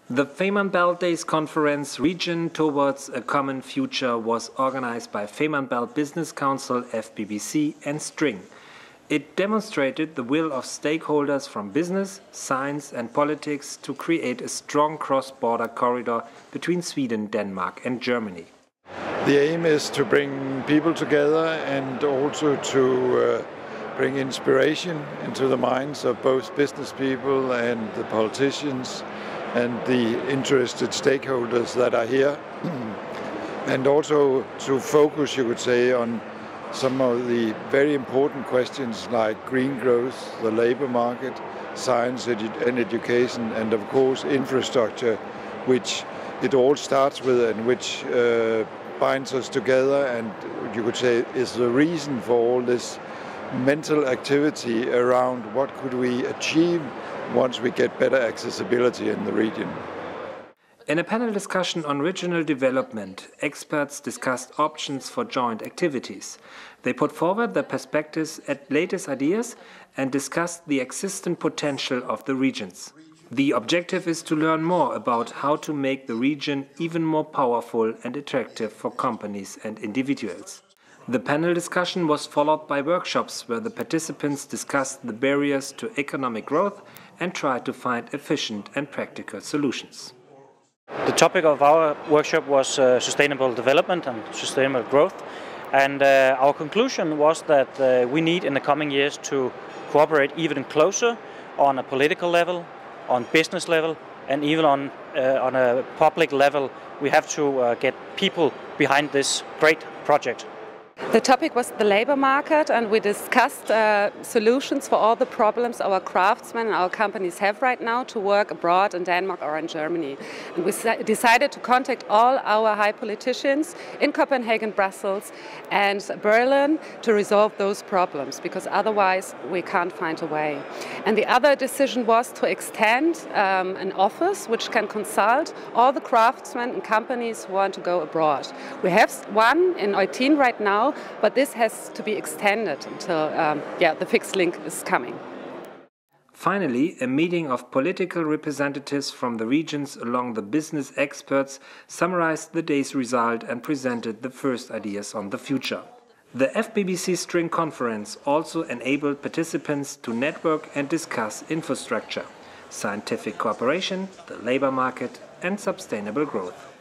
The Fehmarnbelt Days conference, Region Towards a Common Future, was organized by Fehmarnbelt Business Council, FBBC, and String. It demonstrated the will of stakeholders from business, science and politics to create a strong cross-border corridor between Sweden, Denmark and Germany. The aim is to bring people together and also to bring inspiration into the minds of both business people and the politicians and the interested stakeholders that are here, and also to focus, you could say, on some of the very important questions like green growth, the labor market, science and education, and of course infrastructure, which it all starts with and which binds us together, and you could say is the reason for all this mental activity around what could we achieve once we get better accessibility in the region. In a panel discussion on regional development, experts discussed options for joint activities. They put forward their perspectives at latest ideas and discussed the existing potential of the regions. The objective is to learn more about how to make the region even more powerful and attractive for companies and individuals. The panel discussion was followed by workshops where the participants discussed the barriers to economic growth and tried to find efficient and practical solutions. The topic of our workshop was sustainable development and sustainable growth, and our conclusion was that we need in the coming years to cooperate even closer on a political level, on business level, and even on a public level. We have to get people behind this great project. The topic was the labor market, and we discussed solutions for all the problems our craftsmen and our companies have right now to work abroad in Denmark or in Germany. And we decided to contact all our high politicians in Copenhagen, Brussels and Berlin to resolve those problems, because otherwise we can't find a way. And the other decision was to extend an office which can consult all the craftsmen and companies who want to go abroad. We have one in Eutin right now, but this has to be extended until the fixed link is coming. Finally, a meeting of political representatives from the regions along the business experts summarized the day's result and presented the first ideas on the future. The FBBC String conference also enabled participants to network and discuss infrastructure, scientific cooperation, the labor market and sustainable growth.